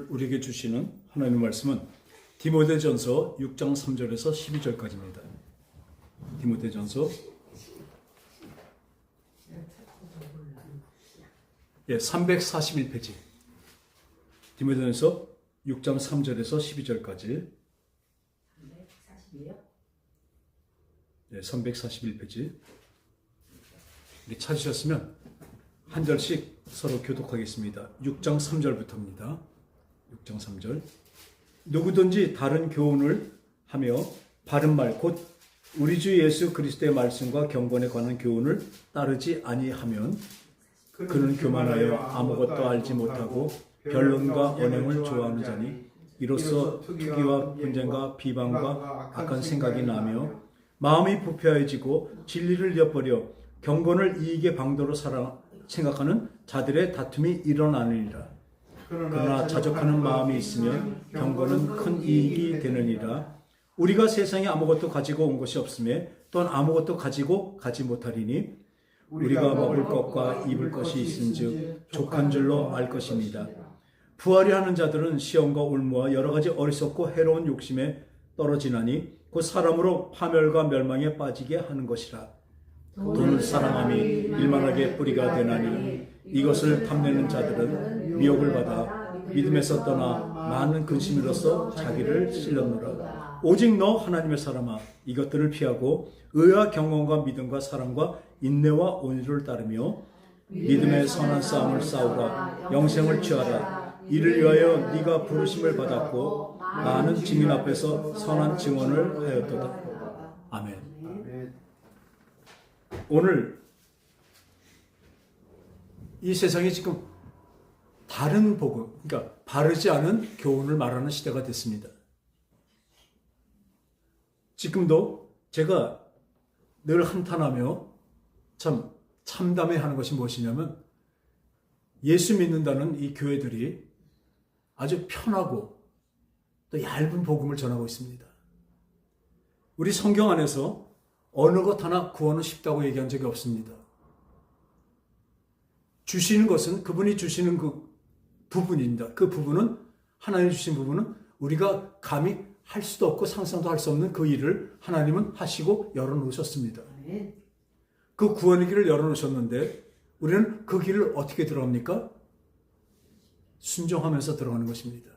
오늘 우리에게 주시는 하나님의 말씀은 디모데전서 6장 3절에서 12절까지입니다. 디모데전서 341페이지. 디모데전서 6장 3절에서 12절까지. 341페이지. 찾으셨으면 한 절씩 서로 교독하겠습니다. 6장 3절부터입니다. 6장 3절. 누구든지 다른 교훈을 하며 바른 말 곧 우리 주 예수 그리스도의 말씀과 경건에 관한 교훈을 따르지 아니하면 그는 교만하여 아무것도 알지 못하고 변론과 언행을 좋아하는 자니 이로써 투기와 분쟁과 비방과 악한 생각이 나며 마음이 부패해지고 진리를 잃어버려 경건을 이익의 방도로 생각하는 자들의 다툼이 일어나느니라. 그러나 자족하는 마음이 있으면 경건은 큰 이익이 되느니라. 우리가 세상에 아무것도 가지고 온 것이 없음에 또한 아무것도 가지고 가지 못하리니 우리가 먹을 것과 입을 것이 있은즉 족한 줄로 알 것입니다. 부하려 하는 자들은 시험과 올무와 여러 가지 어리석고 해로운 욕심에 떨어지나니 곧 사람으로 파멸과 멸망에 빠지게 하는 것이라. 돈을 사랑함이 일만하게 뿌리가 되나니 이것을 탐내는 자들은 미혹을 받아 믿음에서 떠나 많은 근심으로써 자기를 찔렀노라. 오직 너 하나님의 사람아 이것들을 피하고 의와 경건과 믿음과 사랑과 인내와 온유를 따르며 믿음의 선한 싸움을 싸우라. 영생을 취하라. 이를 위하여 네가 부르심을 받았고 많은 증인 앞에서 선한 증언을 하였도다. 아멘. 오늘 이 세상에 지금 다른 복음, 그러니까 바르지 않은 교훈을 말하는 시대가 됐습니다. 지금도 제가 늘 한탄하며 참 참담해하는 것이 무엇이냐면 예수 믿는다는 이 교회들이 아주 편하고 또 얇은 복음을 전하고 있습니다. 우리 성경 안에서 어느 것 하나 구원은 쉽다고 얘기한 적이 없습니다. 주시는 것은 그분이 주시는 그 부분입니다. 그 부분은 하나님 주신 부분은 우리가 감히 할 수도 없고 상상도 할 수 없는 그 일을 하나님은 하시고 열어놓으셨습니다. 그 구원의 길을 열어놓으셨는데 우리는 그 길을 어떻게 들어갑니까? 순종하면서 들어가는 것입니다.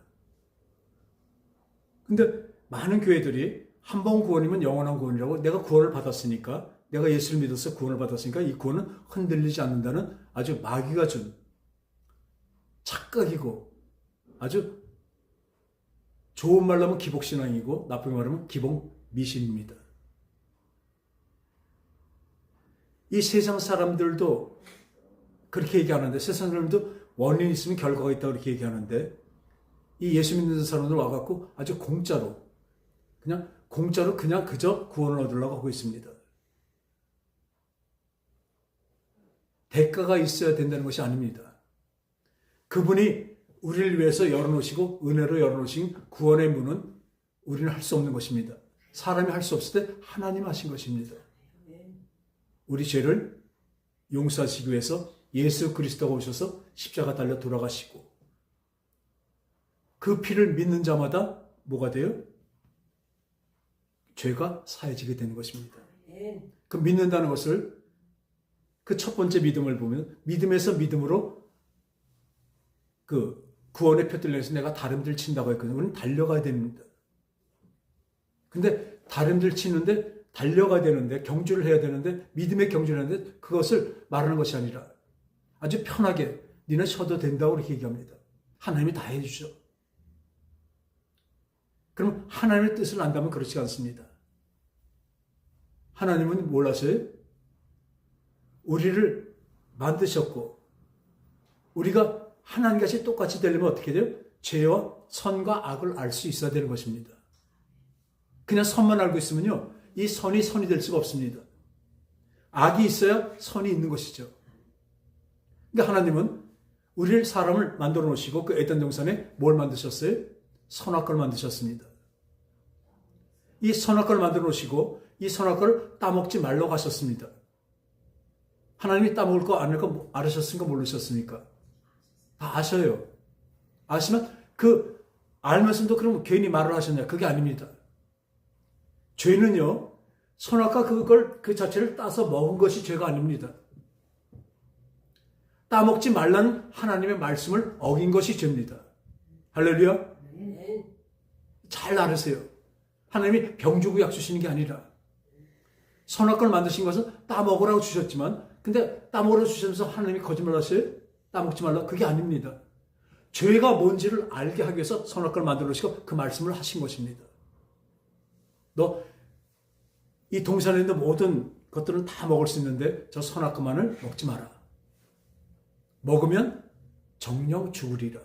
근데 많은 교회들이 한 번 구원이면 영원한 구원이라고 내가 구원을 받았으니까 내가 예수를 믿어서 구원을 받았으니까 이 구원은 흔들리지 않는다는 아주 마귀가 준 착각이고 아주 좋은 말로 하면 기복신앙이고 나쁘게 말하면 기복미신입니다. 이 세상 사람들도 그렇게 얘기하는데 세상 사람들도 원인이 있으면 결과가 있다고 그렇게 얘기하는데 이 예수 믿는 사람들 와갖고 아주 공짜로 그냥 그저 구원을 얻으려고 하고 있습니다. 대가가 있어야 된다는 것이 아닙니다. 그분이 우리를 위해서 열어놓으시고 은혜로 열어놓으신 구원의 문은 우리는 할 수 없는 것입니다. 사람이 할 수 없을 때 하나님 하신 것입니다. 우리 죄를 용서하시기 위해서 예수 그리스도가 오셔서 십자가 달려 돌아가시고 그 피를 믿는 자마다 뭐가 돼요? 죄가 사해지게 되는 것입니다. 그 믿는다는 것을 그 첫 번째 믿음을 보면 믿음에서 믿음으로 그 구원의 표들려서 내가 다름질 친다고 했거든요. 우리는 달려가야 됩니다. 근데 다름질 치는데 달려가야 되는데 경주를 해야 되는데 믿음의 경주를 하는데 그것을 말하는 것이 아니라 아주 편하게 니는 쉬어도 된다고 그렇게 얘기합니다. 하나님이 다 해주죠. 그럼 하나님의 뜻을 안다면 그렇지 않습니다. 하나님은 뭘 하세요? 우리를 만드셨고 우리가 하나님같이 똑같이 되려면 어떻게 돼요? 죄와 선과 악을 알 수 있어야 되는 것입니다. 그냥 선만 알고 있으면요 이 선이 될 수가 없습니다. 악이 있어야 선이 있는 것이죠. 그러니까 하나님은 우리를 사람을 만들어 놓으시고 그 에덴 동산에 뭘 만드셨어요? 선악과를 만드셨습니다. 이 선악과를 만들어 놓으시고 이 선악과를 따먹지 말라고 하셨습니다. 하나님이 따먹을 거 안 할 거 알으셨습니까? 모르셨습니까? 다 아셔요. 아시면 그 알면서도 그럼 괜히 말을 하셨냐? 그게 아닙니다. 죄는요, 선악과 그걸 그 자체를 따서 먹은 것이 죄가 아닙니다. 따먹지 말라는 하나님의 말씀을 어긴 것이 죄입니다. 할렐루야. 잘 알으세요. 하나님이 병 주고 약 주시는 게 아니라 선악과를 만드신 것은 따먹으라고 주셨지만, 근데 따먹으라고 주시면서 하나님이 거짓말 하세요? 따먹지 말라. 그게 아닙니다. 죄가 뭔지를 알게 하기 위해서 선악과를 만들어 주시고 그 말씀을 하신 것입니다. 너 이 동산에 있는 모든 것들은 다 먹을 수 있는데 저 선악과만을 먹지 마라. 먹으면 정령 죽으리라.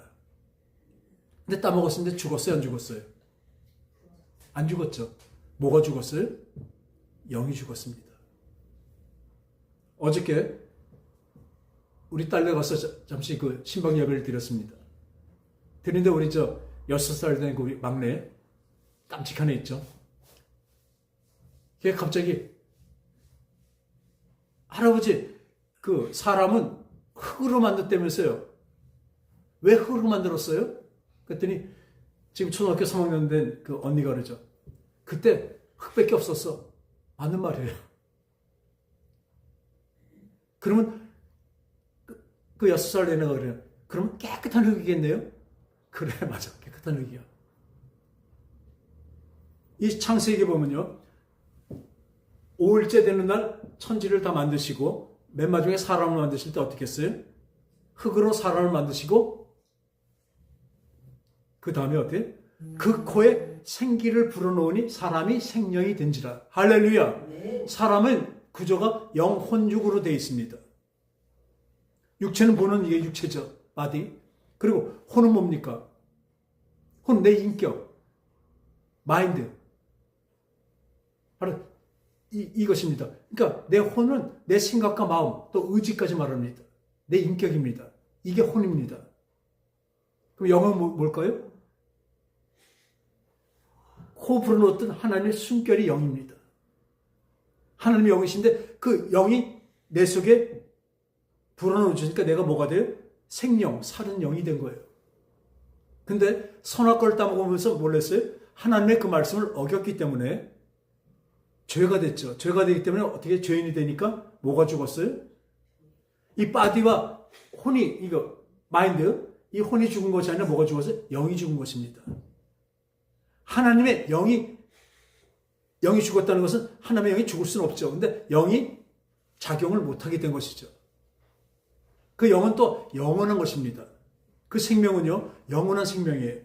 근데 따먹었는데 죽었어요? 안 죽었어요? 안 죽었죠. 뭐가 죽었어요? 영이 죽었습니다. 어저께 우리 딸네 가서 잠시 그 신방 예배를 드렸습니다. 드리는데 우리 6살 된 우리 막내 깜찍한 애 있죠. 걔 갑자기 할아버지 그 사람은 흙으로 만들었다면서요. 왜 흙으로 만들었어요? 그랬더니 지금 초등학교 3학년 된 그 언니가 그러죠. 그때 흙밖에 없었어. 맞는 말이에요. 그러면 그 6살 된 애가 그래요. 그러면 깨끗한 흙이겠네요? 그래, 맞아. 깨끗한 흙이야. 이 창세기에 보면요. 5일째 되는 날 천지를 다 만드시고 맨 마지막에 사람을 만드실 때 어떻게 했어요? 흙으로 사람을 만드시고 그 다음에 어때요? 그 코에 생기를 불어넣으니 사람이 생명이 된지라. 할렐루야. 네. 사람은 구조가 영혼육으로 되어 있습니다. 육체는 보는 이게 육체죠. 바디. 그리고 혼은 뭡니까? 혼, 내 인격, 마인드. 바로 이것입니다. 그러니까 내 혼은 내 생각과 마음, 또 의지까지 말합니다. 내 인격입니다. 이게 혼입니다. 그럼 영은 뭘까요? 코 불어넣었던 하나님의 숨결이 영입니다. 하나님의 영이신데 그 영이 내 속에 불어넣어주니까 내가 뭐가 돼요? 생명, 살은 영이 된 거예요. 근데 선악과를 따먹으면서 뭘 했어요? 하나님의 그 말씀을 어겼기 때문에 죄가 됐죠. 죄가 되기 때문에 어떻게 죄인이 되니까 뭐가 죽었어요? 이 바디와 혼이, 이거 마인드, 이 혼이 죽은 것이 아니라 뭐가 죽었어요? 영이 죽은 것입니다. 하나님의 영이 죽었다는 것은 하나님의 영이 죽을 수는 없죠. 근데 영이 작용을 못하게 된 것이죠. 그 영은 또 영원한 것입니다. 그 생명은요, 영원한 생명이에요.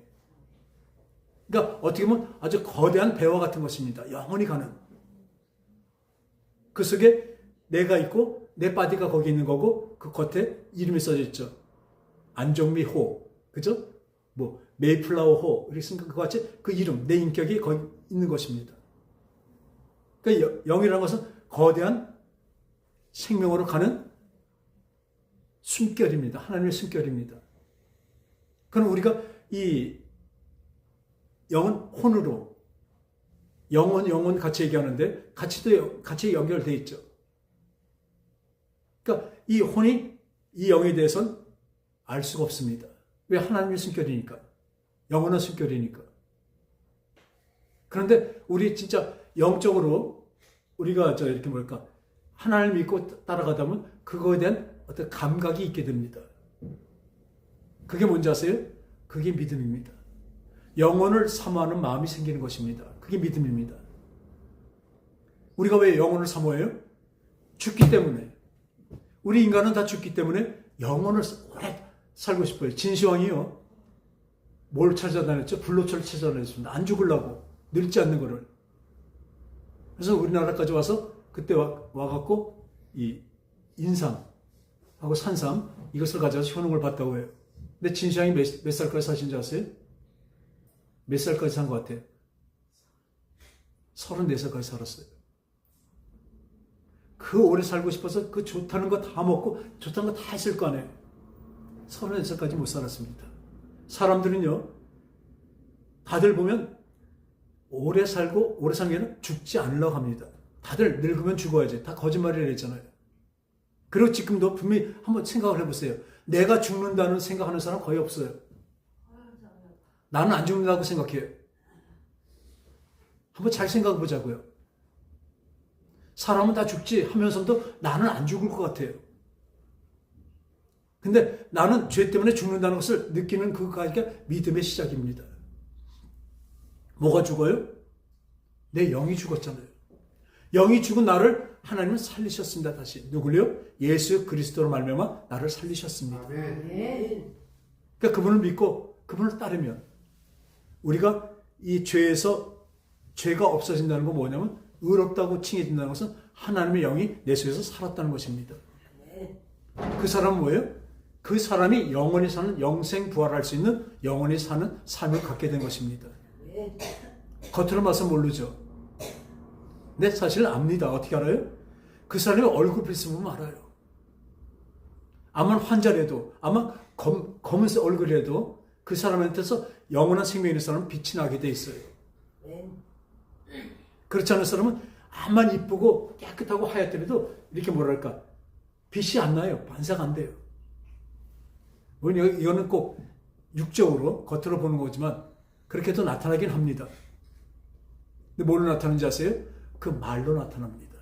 그러니까 어떻게 보면 아주 거대한 배와 같은 것입니다. 영원히 가는. 그 속에 내가 있고 내 바디가 거기 있는 거고 그 겉에 이름이 써져 있죠. 안정미 호, 그죠? 뭐 메이플라워 호, 이렇게 쓴 것 같이 그 이름, 내 인격이 거기 있는 것입니다. 그러니까 영이라는 것은 거대한 생명으로 가는 숨결입니다. 하나님의 숨결입니다. 그럼 우리가 이 영은 혼으로 영혼 같이 얘기하는데 같이 연결되어 있죠. 그러니까 이 혼이 이 영에 대해서는 알 수가 없습니다. 왜? 하나님의 숨결이니까. 영원한 숨결이니까. 그런데 우리 진짜 영적으로 우리가 이렇게 뭘까? 하나님을 믿고 따라가다 보면 그거에 대한 어떤 감각이 있게 됩니다. 그게 뭔지 아세요? 그게 믿음입니다. 영혼을 사모하는 마음이 생기는 것입니다. 그게 믿음입니다. 우리가 왜 영혼을 사모해요? 죽기 때문에. 우리 인간은 다 죽기 때문에 영혼을 오래 살고 싶어요. 진시황이요. 뭘 찾아다녔죠? 불로초를 찾아다녔습니다. 안 죽으려고. 늙지 않는 거를. 그래서 우리나라까지 와서 그때 와갖고 이 인삼하고 산삼 이것을 가져와서 효능을 봤다고 해요. 근데 진시황이 몇 살까지 사신 줄 아세요? 몇 살까지 산 것 같아요? 34살까지 살았어요. 그 오래 살고 싶어서 그 좋다는 거 다 먹고 좋다는 거 다 했을 거 아니에요. 34살까지 못 살았습니다. 사람들은요, 다들 보면 오래 살고 오래 산 게 아니라 죽지 않으려고 합니다. 다들 늙으면 죽어야지. 다 거짓말이라 했잖아요. 그리고 지금도 분명히 한번 생각을 해보세요. 내가 죽는다는 생각하는 사람 거의 없어요. 나는 안 죽는다고 생각해요. 한번 잘 생각해 보자고요. 사람은 다 죽지 하면서도 나는 안 죽을 것 같아요. 근데 나는 죄 때문에 죽는다는 것을 느끼는 그까지가 믿음의 시작입니다. 뭐가 죽어요? 내 영이 죽었잖아요. 영이 죽은 나를 하나님은 살리셨습니다. 다시 누굴요? 예수 그리스도로 말미암아 나를 살리셨습니다. 아멘. 그러니까 그분을 믿고 그분을 따르면 우리가 이 죄에서 죄가 없어진다는 건 뭐냐면 의롭다고 칭해진다는 것은 하나님의 영이 내 속에서 살았다는 것입니다. 그 사람은 뭐예요? 그 사람이 영원히 사는 영생 부활할 수 있는 영원히 사는 삶을 갖게 된 것입니다. 겉으로 봐서 모르죠. 근데 사실 압니다. 어떻게 알아요? 그 사람의 얼굴 빛을 보면 알아요. 아마 환자라도 아마 검은색 얼굴이라도 그 사람한테서 영원한 생명이 있는 사람은 빛이 나게 돼 있어요. 그렇지 않은 사람은 암만 이쁘고 깨끗하고 하얗더라도 이렇게 뭐랄까 빛이 안 나요. 반사가 안 돼요. 물론 이거는 꼭 육적으로 겉으로 보는 거지만 그렇게도 나타나긴 합니다. 근데 뭘로 나타나는지 아세요? 그 말로 나타납니다.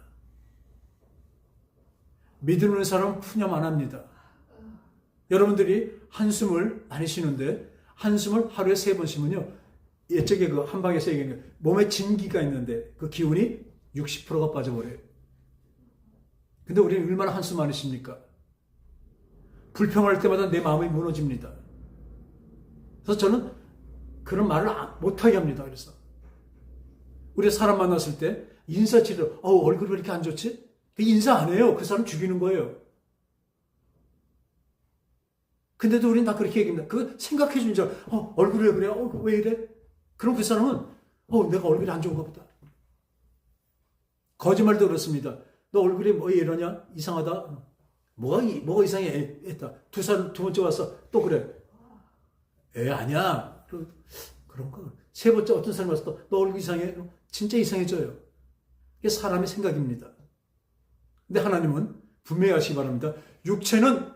믿는 사람은 푸념 안 합니다. 여러분들이 한숨을 많이 쉬는데 한숨을 하루에 3번 쉬면요. 예적에 그 한방에서 얘기하는 게 몸에 진기가 있는데 그 기운이 60%가 빠져버려요. 근데 우리는 얼마나 한숨 많이 쉽니까? 불평할 때마다 내 마음이 무너집니다. 그래서 저는 그런 말을 못하게 합니다. 그래서 우리 사람 만났을 때 인사치료, 얼굴이 왜 이렇게 안 좋지? 인사 안 해요. 그 사람 죽이는 거예요. 근데도 우리는 다 그렇게 얘기합니다. 그 생각해 주는 줄, 얼굴이 왜 그래? 왜 이래? 그럼 그 사람은, 내가 얼굴이 안 좋은가 보다. 거짓말도 그렇습니다. 너 얼굴이 뭐 이러냐? 이상하다. 뭐가 이상해? 했다. 두 번째 와서 또 그래. 아니야. 그런가? 3번째 어떤 사람이 와서 또, 너 얼굴 이상해? 진짜 이상해져요. 이게 사람의 생각입니다. 근데 하나님은 분명히 하시기 바랍니다. 육체는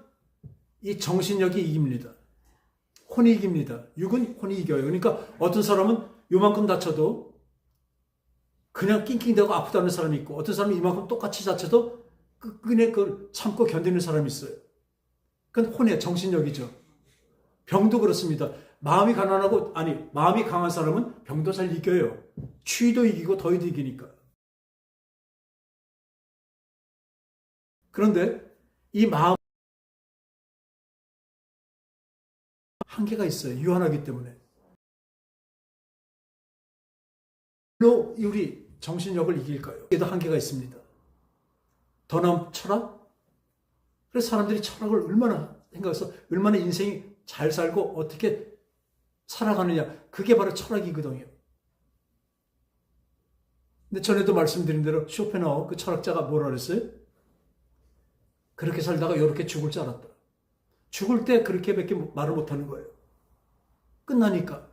이 정신력이 이깁니다. 혼이 이깁니다. 육은 혼이 이겨요. 그러니까 어떤 사람은 요만큼 다쳐도 그냥 낑낑대고 아프다는 사람이 있고 어떤 사람은 이만큼 똑같이 다쳐도 끝내 그걸 참고 견디는 사람이 있어요. 그건 혼의 정신력이죠. 병도 그렇습니다. 마음이 강한 사람은 병도 잘 이겨요. 추위도 이기고 더위도 이기니까. 그런데 이 마음 한계가 있어요. 유한하기 때문에. 물로 우리 정신력을 이길까요? 그게도 한계가 있습니다. 더 나은 철학? 그래서 사람들이 철학을 얼마나 생각해서 얼마나 인생이 잘 살고 어떻게 살아가느냐. 그게 바로 철학이거든요. 근데 전에도 말씀드린 대로 쇼펜하우 그 철학자가 뭐라 그랬어요? 그렇게 살다가 이렇게 죽을 줄 알았다. 죽을 때 그렇게밖에 말을 못하는 거예요. 끝나니까.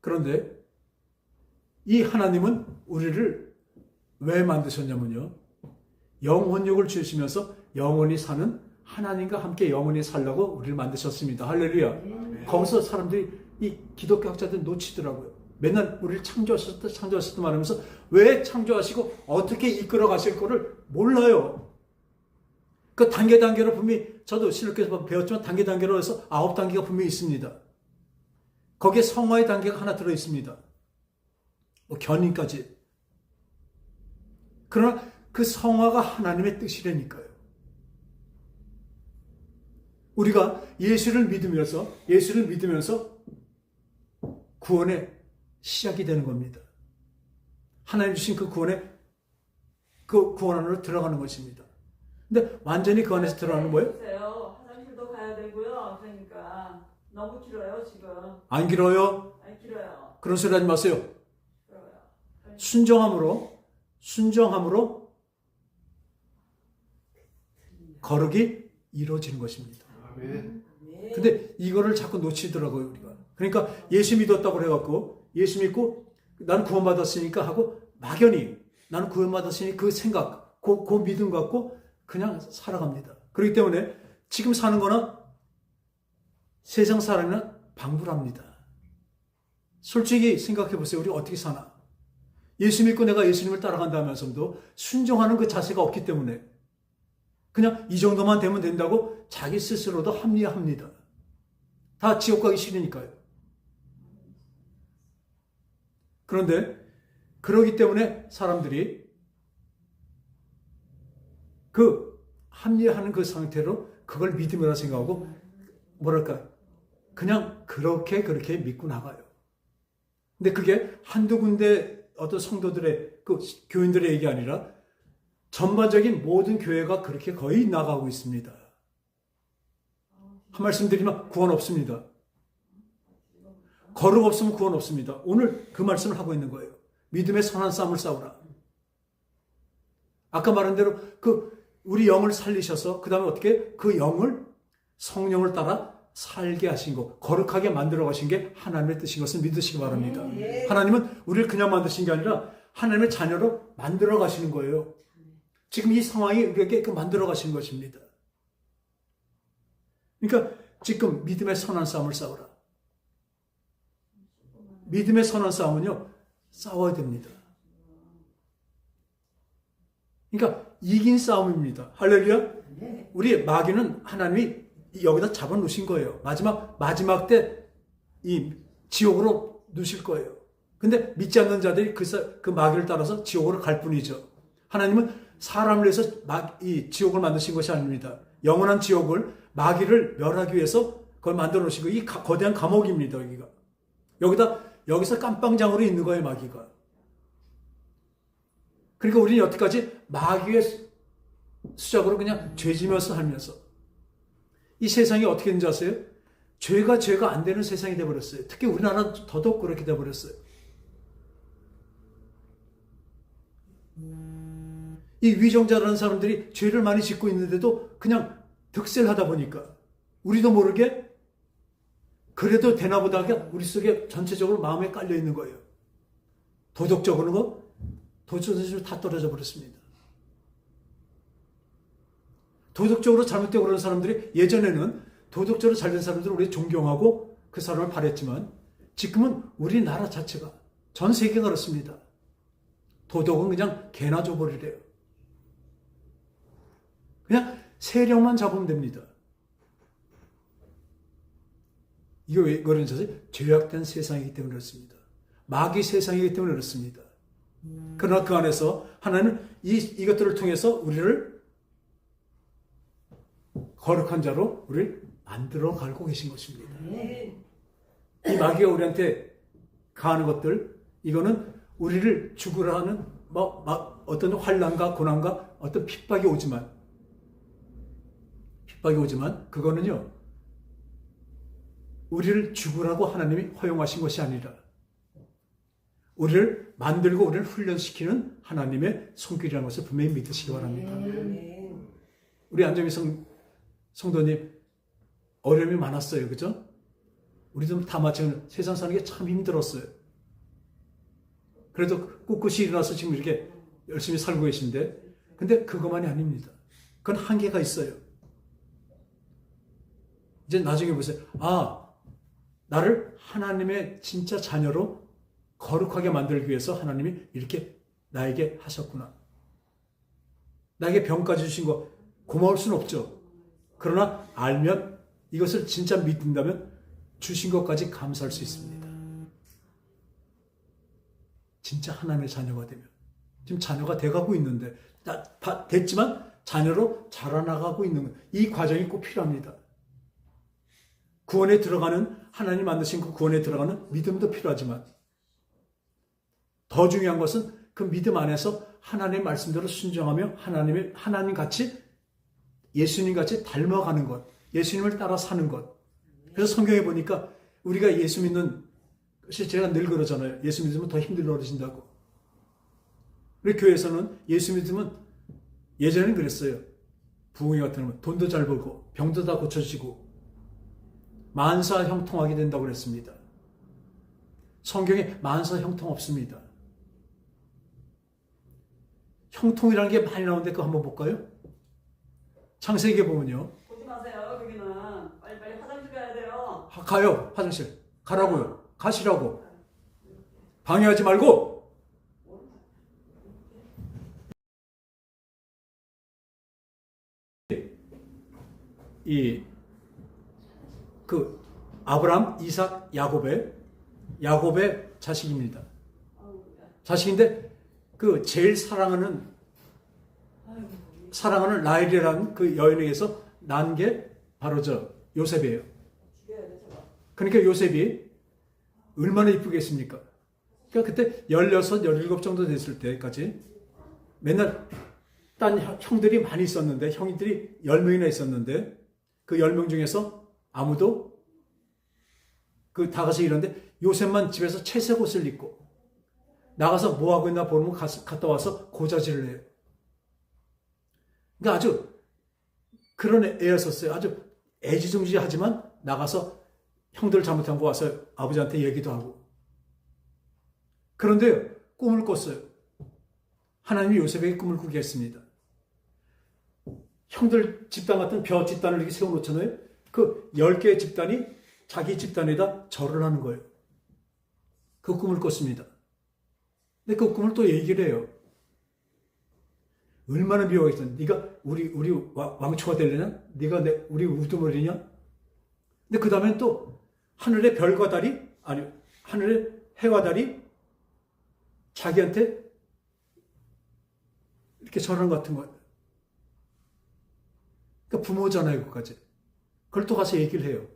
그런데 이 하나님은 우리를 왜 만드셨냐면요. 영혼력을 주시면서 영원히 사는 하나님과 함께 영원히 살라고 우리를 만드셨습니다. 할렐루야. 거기서 사람들이 이 기독교 학자들 놓치더라고요. 맨날 우리를 창조하셨다 말하면서 왜 창조하시고 어떻게 이끌어 가실 거를 몰라요. 그 단계로 분명히 저도 신학교에서 배웠지만 단계로 해서 9단계가 분명히 있습니다. 거기에 성화의 단계가 하나 들어 있습니다. 견인까지. 그러나 그 성화가 하나님의 뜻이라니까요. 우리가 예수를 믿으면서 구원의 시작이 되는 겁니다. 하나님 주신 그 구원 안으로 들어가는 것입니다. 근데 완전히 그 안에서 들어가는 거예요? 화장실도 가야 되고요. 그러니까 너무 길어요 지금. 안 길어요? 안 길어요. 그런 소리 하지 마세요. 길어요. 순정함으로 거룩이 이루어지는 것입니다. 근데 이거를 자꾸 놓치더라고요, 우리가. 그러니까 예수 믿었다고 해갖고, 예수 믿고, 나는 구원받았으니까 하고, 막연히, 나는 구원받았으니 그 생각, 그 믿음 갖고, 그냥 살아갑니다. 그렇기 때문에, 지금 사는 거나, 세상 사람은 방불합니다. 솔직히 생각해 보세요. 우리 어떻게 사나? 예수 믿고 내가 예수님을 따라간다면서도 순종하는 그 자세가 없기 때문에 그냥 이 정도만 되면 된다고 자기 스스로도 합리화합니다. 다 지옥 가기 싫으니까요. 그런데 그러기 때문에 사람들이 그 합리화하는 그 상태로 그걸 믿음이라 생각하고 뭐랄까 그냥 그렇게 믿고 나가요. 근데 그게 한두 군데 어떤 성도들의 그 교인들의 얘기 아니라 전반적인 모든 교회가 그렇게 거의 나가고 있습니다. 한 말씀 드리면 구원 없습니다. 거룩 없으면 구원 없습니다. 오늘 그 말씀을 하고 있는 거예요. 믿음의 선한 싸움을 싸우라. 아까 말한 대로 우리 영을 살리셔서 그 다음에 어떻게 그 영을 성령을 따라 살게 하신 것, 거룩하게 만들어 가신 게 하나님의 뜻인 것을 믿으시기 바랍니다. 하나님은 우리를 그냥 만드신 게 아니라 하나님의 자녀로 만들어 가시는 거예요. 지금 이 상황이 우리에게 만들어 가시는 것입니다. 그러니까 지금 믿음의 선한 싸움을 싸우라. 믿음의 선한 싸움은요, 싸워야 됩니다. 그러니까 이긴 싸움입니다. 할렐루야. 우리 마귀는 하나님이 여기다 잡아놓으신 거예요. 마지막 때 이 지옥으로 누실 거예요. 근데 믿지 않는 자들이 그 마귀를 따라서 지옥으로 갈 뿐이죠. 하나님은 사람을 위해서 이 지옥을 만드신 것이 아닙니다. 영원한 지옥을 마귀를 멸하기 위해서 그걸 만들어 놓으신 거예요. 이 거대한 감옥입니다. 여기서 깜빵장으로 있는 거예요. 마귀가. 그러니까 우리는 여태까지 마귀의 수작으로 그냥 죄지면서 살면서 이 세상이 어떻게 되는지 아세요? 죄가 안 되는 세상이 되어버렸어요. 특히 우리나라는 더더욱 그렇게 되어버렸어요. 이 위정자라는 사람들이 죄를 많이 짓고 있는데도 그냥 득세를 하다 보니까 우리도 모르게 그래도 되나 보다가 우리 속에 전체적으로 마음에 깔려 있는 거예요. 도덕적으로 다 떨어져 버렸습니다. 도덕적으로 잘못되고 그러는 사람들이 예전에는 도덕적으로 잘된 사람들을 우리 존경하고 그 사람을 바랬지만 지금은 우리나라 자체가 전 세계가 그렇습니다. 도덕은 그냥 개나 줘버리래요. 그냥 세력만 잡으면 됩니다. 이게 왜 그런지 아세요? 죄악된 세상이기 때문에 그렇습니다. 마귀 세상이기 때문에 그렇습니다. 그러나 그 안에서 하나님은 이것들을 통해서 우리를 거룩한 자로 우리를 만들어 가고 계신 것입니다. 이 마귀가 우리한테 가하는 것들, 이거는 우리를 죽으라 하는 어떤 환난과 고난과 어떤 핍박이 오지만 그거는요, 우리를 죽으라고 하나님이 허용하신 것이 아니라 우리를 만들고 우리를 훈련시키는 하나님의 손길이라는 것을 분명히 믿으시기 바랍니다. 우리 안정희 성도님 어려움이 많았어요. 그죠? 우리도 다 마찬가지로 세상 사는 게 참 힘들었어요. 그래도 꿋꿋이 일어나서 지금 이렇게 열심히 살고 계신데, 근데 그것만이 아닙니다. 그건 한계가 있어요. 이제 나중에 보세요. 나를 하나님의 진짜 자녀로 거룩하게 만들기 위해서 하나님이 이렇게 나에게 하셨구나. 나에게 병까지 주신 거 고마울 수는 없죠. 그러나 알면, 이것을 진짜 믿는다면 주신 것까지 감사할 수 있습니다. 진짜 하나님의 자녀가 되면. 지금 자녀가 돼가고 있는데, 됐지만 자녀로 자라나가고 있는 이 과정이 꼭 필요합니다. 구원에 들어가는, 하나님 만드신 그 구원에 들어가는 믿음도 필요하지만 더 중요한 것은 그 믿음 안에서 하나님의 말씀대로 순종하며 하나님 같이, 예수님 같이 닮아가는 것, 예수님을 따라 사는 것. 그래서 성경에 보니까 우리가 예수 믿는 것이, 제가 늘 그러잖아요. 예수 믿으면 더 힘들어지신다고. 우리 교회에서는 예수 믿으면, 예전에는 그랬어요. 부흥회 같은 거 돈도 잘 벌고 병도 다 고쳐지고 만사 형통하게 된다고 그랬습니다. 성경에 만사 형통 없습니다. 형통이라는 게 많이 나오는데 그거 한번 볼까요? 창세기에 보면요. 보지 마세요. 거기는 빨리 화장실 가야 돼요. 가요. 화장실. 가라고요. 가시라고. 방해하지 말고. 그 아브람, 이삭, 야곱의 자식입니다. 자식인데 그 제일 사랑하는 라헬이라는 그 여인에게서 난 게 바로 저 요셉이에요. 그러니까 요셉이 얼마나 이쁘겠습니까? 그러니까 그때 16, 17 정도 됐을 때까지 맨날 딴 형들이 많이 있었는데, 형들이 10명이나 있었는데, 그 10명 중에서 아무도 다 가서 이러는데, 요셉만 집에서 채색 옷을 입고, 나가서 뭐 하고 있나 보면 갔다 와서 고자질을 해요. 그러니까 아주 그런 애였었어요. 아주 애지중지하지만 나가서 형들 잘못한 거 와서 아버지한테 얘기도 하고. 그런데 꿈을 꿨어요. 하나님이 요셉에게 꿈을 꾸게 했습니다. 형들 집단 같은 벼 집단을 이렇게 세워놓잖아요. 그 10개의 집단이 자기 집단에다 절을 하는 거예요. 그 꿈을 꿨습니다. 근데 그 꿈을 또 얘기를 해요. 얼마나 미워했어. 네가 우리 왕초가 되려냐? 네가 우리 우두머리냐? 근데 그 다음엔 또 하늘의 별과 달이, 아니 하늘의 해와 달이 자기한테 이렇게 절하는 것 같은 거예요. 그러니까 부모잖아요, 그까지. 그걸 또 가서 얘기를 해요.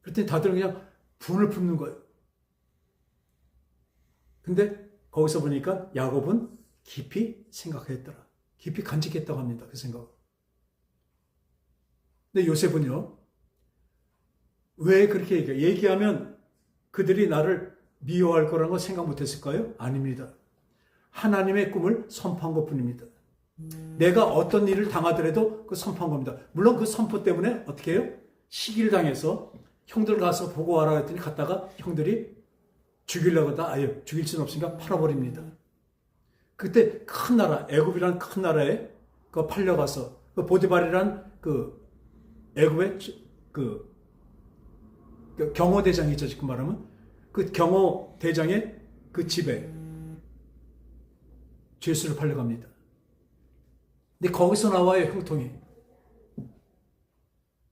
그랬더니 다들 그냥 분을 품는 거예요. 근데 거기서 보니까 야곱은 깊이 생각했더라. 깊이 간직했다고 합니다. 그 생각. 근데 요셉은요, 왜 그렇게 얘기해요? 얘기하면 그들이 나를 미워할 거라는 거 생각 못 했을까요? 아닙니다. 하나님의 꿈을 선포한 것 뿐입니다. 내가 어떤 일을 당하더라도 그 선포한 겁니다. 물론 그 선포 때문에 어떻게 해요? 시기를 당해서 형들 가서 보고 와라 했더니 갔다가 형들이 죽이려고 하다 아예 죽일 수는 없으니까 팔아버립니다. 그때 큰 나라, 애굽이라는 큰 나라에 그 팔려가서 그 보디발이라는 그 애굽의 그 경호대장이죠, 지금 말하면. 그 경호대장의 그 집에 죄수를 팔려갑니다. 근데 거기서 나와요, 형통이.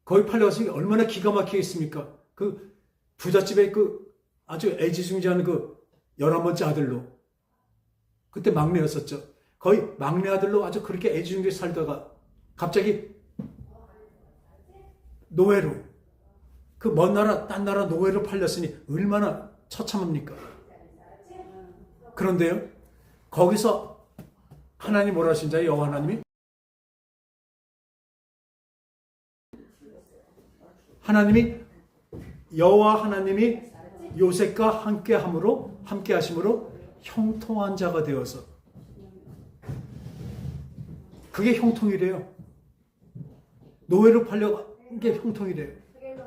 거기 팔려가서 얼마나 기가 막히겠습니까? 그 부잣집에 그 아주 애지중지하는 그 11번째 아들로. 그때 막내였었죠. 거의 막내 아들로 아주 그렇게 애지중지 살다가 갑자기 노예로, 그 먼 나라, 딴 나라 노예로 팔렸으니 얼마나 처참합니까? 그런데요, 거기서 하나님 뭐라 하신 자의 여호와 여호와 하나님이 요셉과 함께 하심으로 형통한 자가 되어서, 그게 형통이래요. 노예로 팔려간 게 형통이래요.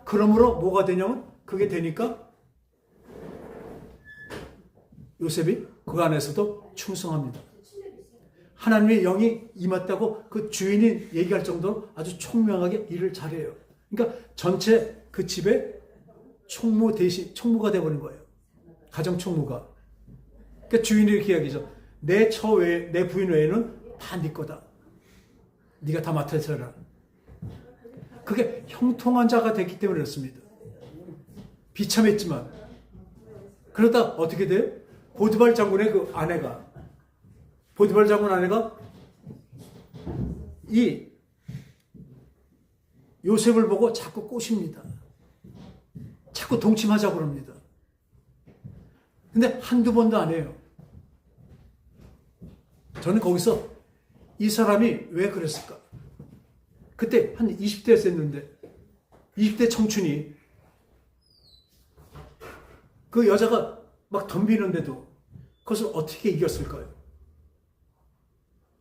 그러므로 뭐가 되냐면, 그게 되니까 요셉이 그 안에서도 충성합니다. 하나님의 영이 임했다고 그 주인이 얘기할 정도로 아주 총명하게 일을 잘해요. 그러니까 전체 그 집에 총무가 되어버린 거예요. 가정 총무가. 그러니까 주인이 이렇게 이야기죠. 내 부인 외에는 다 네 거다. 네가 다 맡아서 해라. 그게 형통한 자가 됐기 때문에 그렇습니다. 비참했지만. 그러다 어떻게 돼요? 보디발 장군의 그 아내가, 보디발 장군 아내가 이 요셉을 보고 자꾸 꼬십니다. 자꾸 동침하자고 그럽니다. 근데 한두 번도 안 해요. 저는 거기서 이 사람이 왜 그랬을까? 그때 한 20대였었는데 20대 청춘이 그 여자가 막 덤비는데도 그것을 어떻게 이겼을까요?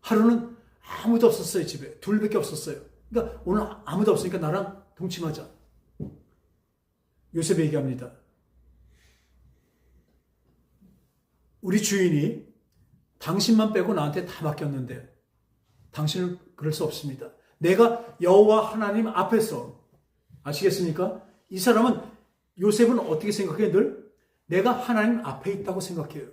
하루는 아무도 없었어요. 집에 둘밖에 없었어요. 그러니까 오늘 아무도 없으니까 나랑 동침하자. 요셉이 얘기합니다. 우리 주인이 당신만 빼고 나한테 다 맡겼는데 당신은 그럴 수 없습니다. 내가 여호와 하나님 앞에서, 아시겠습니까? 이 사람은 요셉은 어떻게 생각해요? 늘 내가 하나님 앞에 있다고 생각해요.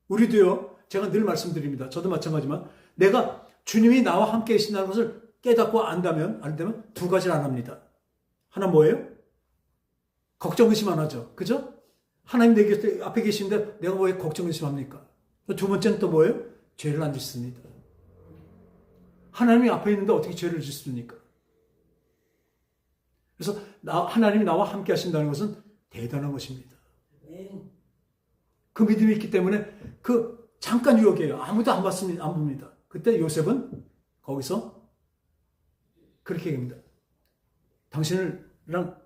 우리도요. 제가 늘 말씀드립니다. 저도 마찬가지지만 내가 주님이 나와 함께 계신다는 것을 깨닫고 안다면 두 가지를 안 합니다. 하나 뭐예요? 걱정 의심 안 하죠. 그죠? 하나님 내 앞에 계신데 내가 왜 걱정 의심합니까? 두 번째는 또 뭐예요? 죄를 안 짓습니다. 하나님이 앞에 있는데 어떻게 죄를 짓습니까? 그래서 하나님이 나와 함께 하신다는 것은 대단한 것입니다. 그 믿음이 있기 때문에 그 잠깐 유혹이에요. 아무도 안 봅니다. 그때 요셉은 거기서 그렇게 얘기합니다. 당신이랑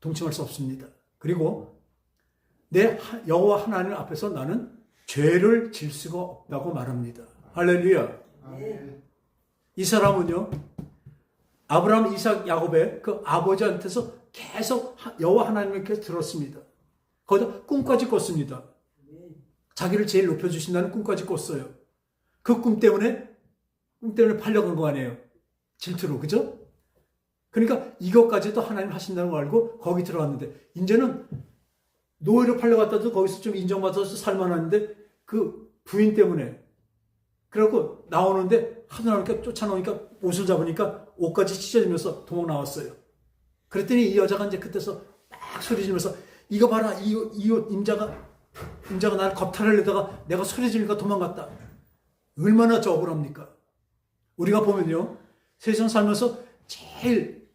동침할 수 없습니다. 그리고 내 여호와 하나님 앞에서 나는 죄를 질 수가 없다고 말합니다. 할렐루야. 이 사람은요. 아브라함, 이삭, 야곱의 그 아버지한테서 계속 여호와 하나님께 들었습니다. 거기다 꿈까지 꿨습니다. 자기를 제일 높여주신다는 꿈까지 꿨어요. 그 꿈 때문에 팔려간 거 아니에요. 질투로, 그죠? 그러니까 이것까지도 하나님 하신다는 걸 알고 거기 들어갔는데, 이제는 노예로 팔려갔다도 거기서 좀 인정받아서 살만한데, 그 부인 때문에. 그래갖고 나오는데, 하도 나오니까 쫓아나오니까 옷을 잡으니까 옷까지 찢어지면서 도망 나왔어요. 그랬더니 이 여자가 이제 그때서 막 소리 지르면서, 이거 봐라, 이 옷 임자가 나를 겁탈을 내다가 내가 소리 지르니까 도망갔다. 얼마나 저 억울합니까? 우리가 보면요, 세상 살면서 제일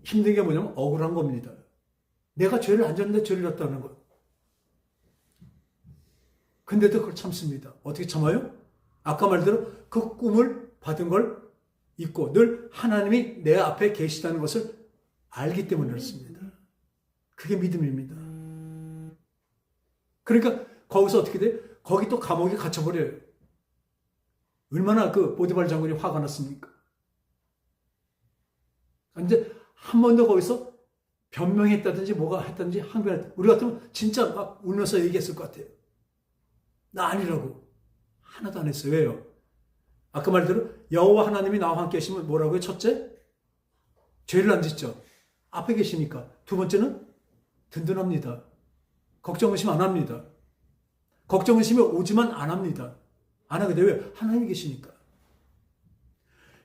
힘든 게 뭐냐면 억울한 겁니다. 내가 죄를 안 졌는데 죄를 졌다는 것. 근데도 그걸 참습니다. 어떻게 참아요? 아까 말대로 그 꿈을 받은 걸 잊고 늘 하나님이 내 앞에 계시다는 것을 알기 때문에 그렇습니다. 그게 믿음입니다. 그러니까 거기서 어떻게 돼요? 거기 또 감옥에 갇혀버려요. 얼마나 그 보디발 장군이 화가 났습니까? 근데 한 번도 거기서 변명했다든지 뭐가 했다든지 항변했다. 우리 같으면 진짜 막 울면서 얘기했을 것 같아요. 나 아니라고. 하나도 안 했어요. 왜요? 아까 말대로 여호와 하나님이 나와 함께 계시면 뭐라고요? 첫째, 죄를 안 짓죠. 앞에 계시니까. 두 번째는 든든합니다. 걱정 의심 안 합니다. 걱정 의심이 오지만 안 합니다. 안 하게 돼요. 왜? 하나님이 계시니까.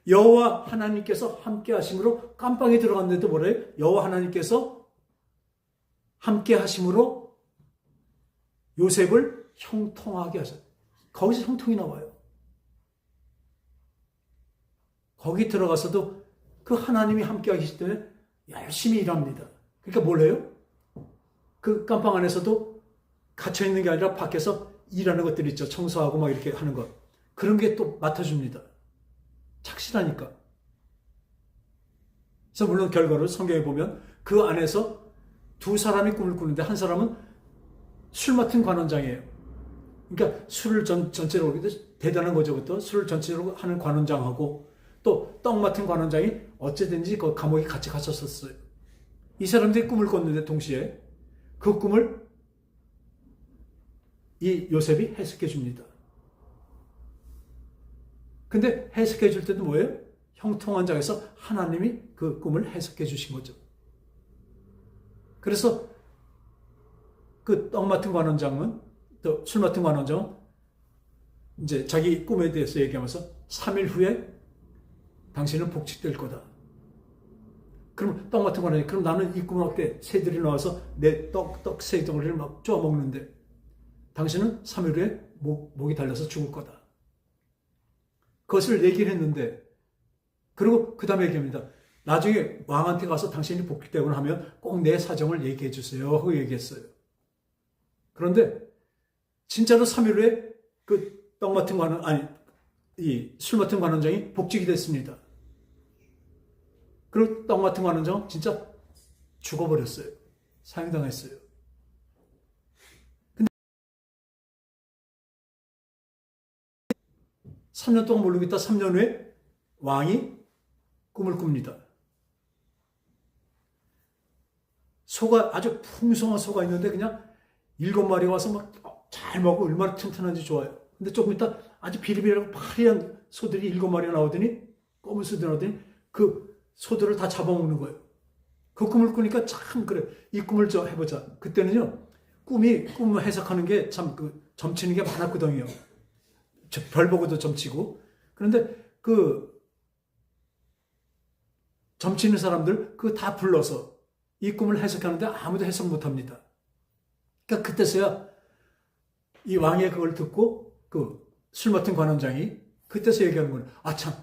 여호와 하나님께서 함께 하심으로 깜빵에 들어갔는데도 뭐래요? 여호와 하나님께서 함께 하심으로 요셉을 형통하게 하셨어요. 거기서 형통이 나와요. 거기 들어가서도 그 하나님이 함께 하시기 때문에 열심히 일합니다. 그러니까 뭘 해요? 그 깜빵 안에서도 갇혀있는 게 아니라 밖에서 일하는 것들이 있죠. 청소하고 막 이렇게 하는 것. 그런 게 또 맡아줍니다. 착실하니까. 그래서 물론 결과를 성경에 보면 그 안에서 두 사람이 꿈을 꾸는데 한 사람은 술 맡은 관원장이에요. 그러니까 술을 전체로 대단한 거죠. 또 술을 전체로 하는 관원장하고 또 떡 맡은 관원장이 어쨌든지 그 감옥에 같이 갇혔었어요. 이 사람들이 꿈을 꿨는데 동시에 그 꿈을 이 요셉이 해석해 줍니다. 근데 해석해 줄 때도 뭐예요? 형통한 자에서 하나님이 그 꿈을 해석해 주신 거죠. 그래서 그 떡 맡은 관원장은, 또 술 맡은 관원장은 이제 자기 꿈에 대해서 얘기하면서 3일 후에 당신은 복직될 거다. 그럼 떡 맡은 관원장이, 그럼 나는 이 꿈을 어때? 새들이 나와서 내 떡 새 덩어리를 막 쪼아 먹는데 당신은 3일 후에 목이 달려서 죽을 거다. 그것을 얘기를 했는데, 그리고 그 다음에 얘기합니다. 나중에 왕한테 가서 당신이 복직되거나 하면 꼭 내 사정을 얘기해 주세요 하고 얘기했어요. 그런데 진짜로 3일 후에 그 떡 맡은 이 술 맡은 관원장이 복직이 됐습니다. 그리고 떡 맡은 관원장은 진짜 죽어버렸어요. 사형당했어요. 3년 동안 모르고 있다 3년 후에 왕이 꿈을 꿉니다. 소가, 아주 풍성한 소가 있는데 그냥 7마리 와서 막 잘 먹고 얼마나 튼튼한지 좋아요. 근데 조금 있다 아주 비리비리하고 파리한 소들이 7마리가 나오더니, 검은 소들이 나오더니 그 소들을 다 잡아먹는 거예요. 그 꿈을 꾸니까 참 그래. 이 꿈을 해보자. 그때는요, 꿈을 해석하는 게 참 점치는 게 많았거든요. 별 보고도 점치고. 그런데 점치는 사람들 다 불러서 이 꿈을 해석하는데 아무도 해석 못 합니다. 그러니까 그때서야 이 왕의 그걸 듣고 술 맡은 관원장이 그때서 얘기하는 거예요. 아, 참.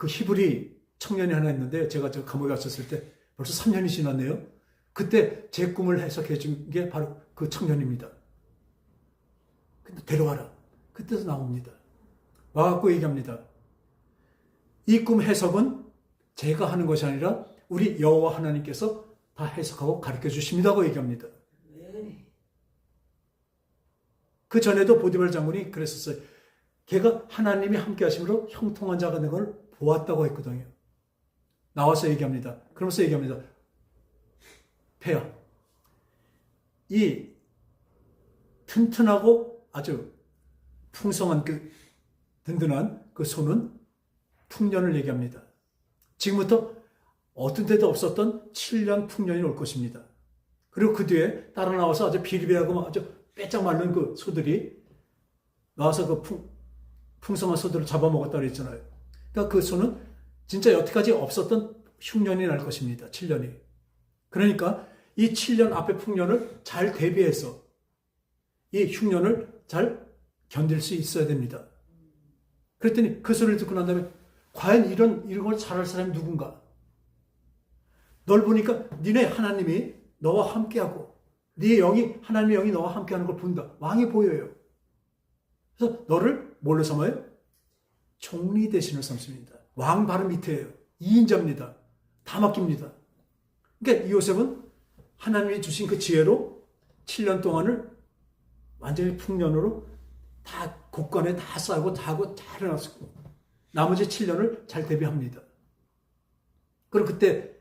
히브리 청년이 하나 있는데 제가 저 감옥에 갔었을 때 벌써 3년이 지났네요. 그때 제 꿈을 해석해 준 게 바로 그 청년입니다. 근데 데려와라. 그때서 나옵니다. 와갖고 얘기합니다. 이 꿈 해석은 제가 하는 것이 아니라 우리 여호와 하나님께서 다 해석하고 가르쳐 주십니다고 얘기합니다. 그 전에도 보디발 장군이 그랬었어요. 걔가 하나님이 함께 하심으로 형통한 자가 된 걸 보았다고 했거든요. 나와서 얘기합니다. 그러면서 얘기합니다. 폐야, 이 튼튼하고 아주 풍성한 든든한 손은 풍년을 얘기합니다. 지금부터 어떤 때도 없었던 7년 풍년이 올 것입니다. 그리고 그 뒤에 따라 나와서 아주 비리비하고 아주 빼짝 마른 소들이 나와서 풍성한 소들을 잡아먹었다 그랬잖아요. 그러니까 그 소는 진짜 여태까지 없었던 흉년이 날 것입니다. 7년이. 그러니까 이 7년 앞의 풍년을 잘 대비해서 이 흉년을 잘 견딜 수 있어야 됩니다. 그랬더니 그 소리를 듣고 난 다음에 과연 이런 걸 잘할 사람이 누군가? 널 보니까 니네 하나님이 너와 함께하고 네 영이 하나님의 영이 너와 함께하는 걸 본다. 왕이 보여요. 그래서 너를 뭘로 삼아요? 총리 대신을 삼습니다. 왕 바로 밑에예요. 2인자입니다. 다 맡깁니다. 그러니까 요셉은 하나님이 주신 그 지혜로 7년 동안을 완전히 풍년으로 다 곳간에 다 쌓고 다 하고 잘 해놨고 나머지 7년을 잘 대비합니다. 그리고 그때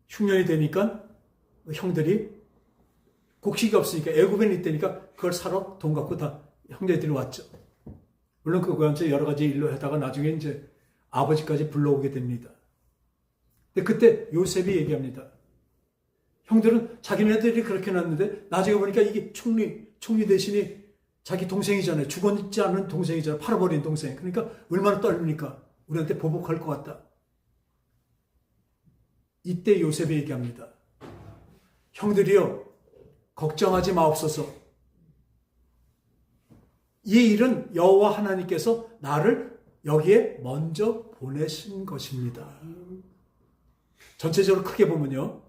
흉년이 되니까 형들이 곡식이 없으니까 애굽에 있다니까 그걸 사러 돈 갖고 다 형제들이 왔죠. 물론 그거한테 여러 가지 일로 하다가 나중에 이제 아버지까지 불러오게 됩니다. 근데 그때 요셉이 얘기합니다. 형들은 자기네들이 그렇게 놨는데 나중에 보니까 이게 총리 대신이 자기 동생이잖아요. 죽었지 않은 동생이잖아요. 팔아버린 동생. 그러니까 얼마나 떨립니까? 우리한테 보복할 것 같다. 이때 요셉이 얘기합니다. 형들이요, 걱정하지 마옵소서. 이 일은 여호와 하나님께서 나를 여기에 먼저 보내신 것입니다. 전체적으로 크게 보면요,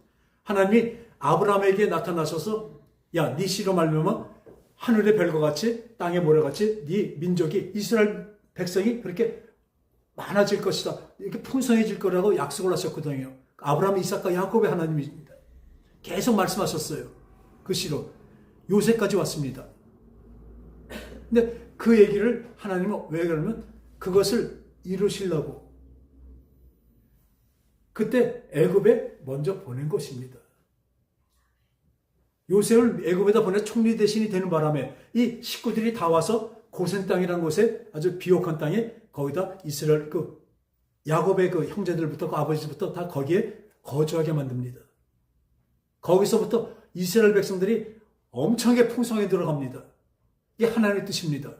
하나님이 아브라함에게 나타나셔서 야, 네 씨로 말미암아 하늘의 별과 같이 땅의 모래같이 네 민족이 이스라엘 백성이 그렇게 많아질 것이다. 이렇게 풍성해질 거라고 약속을 하셨거든요. 아브라함, 이삭과 야곱의 하나님입니다. 계속 말씀하셨어요. 그 씨로 요셉까지 왔습니다. 근데 그 얘기를 하나님은 왜 그러면 그것을 이루시려고 그때 애굽에 먼저 보낸 것입니다. 요셉을 애굽에다 보내 총리 대신이 되는 바람에 이 식구들이 다 와서 고센 땅이라는 곳에 아주 비옥한 땅에 거기다 이스라엘 야곱의 형제들부터 아버지부터 다 거기에 거주하게 만듭니다. 거기서부터 이스라엘 백성들이 엄청나게 풍성에 들어갑니다. 이게 하나님의 뜻입니다.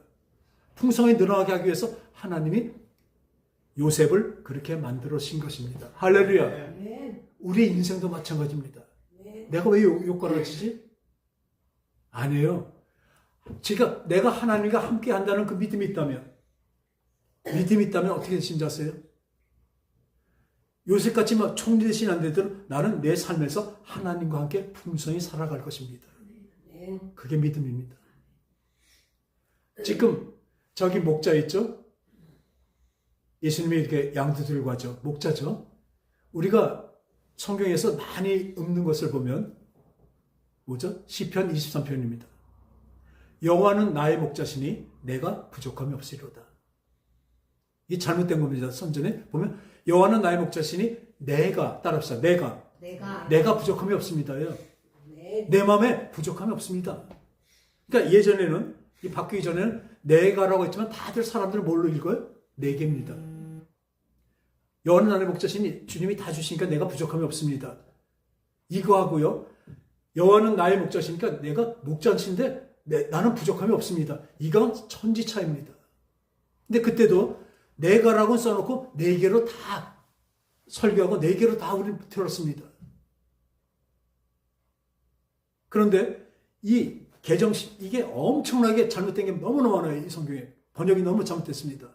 풍성에 늘어나게 하기 위해서 하나님이 요셉을 그렇게 만들어신 것입니다. 할렐루야. 우리 인생도 마찬가지입니다. 내가 왜 욕걸어지지? 아니에요. 내가 하나님과 함께 한다는 그 믿음이 있다면 어떻게 되신지 아세요? 요새같이 총리 대신 안 되더라도 나는 내 삶에서 하나님과 함께 풍성히 살아갈 것입니다. 그게 믿음입니다. 지금 저기 목자 있죠? 예수님이 이렇게 양도 들고 하죠. 목자죠. 우리가 성경에서 많이 읽는 것을 보면 뭐죠? 시편 23편입니다. 여호와는 나의 목자시니 내가 부족함이 없으리로다. 이 잘못된 겁니다. 선전에 보면 여호와는 나의 목자시니 내가 따라합시다. 내가 부족함이 없습니다요. 내 마음에 부족함이 없습니다. 그러니까 예전에는 이 바뀌기 전에는 내가라고 했지만 다들 사람들은 뭘로 읽어요? 내게입니다. 여호와는 나의 목자시니 주님이 다 주시니까 내가 부족함이 없습니다. 이거 하고요. 여호와는 나의 목자시니까 내가 목자신데 나는 부족함이 없습니다. 이건 천지 차이입니다. 근데 그때도 내가라고 써놓고 네 개로 다 설교하고 네 개로 다 우리 들었습니다. 그런데 이 개정신 이게 엄청나게 잘못된 게 너무나 많아요. 이 성경에 번역이 너무 잘못됐습니다.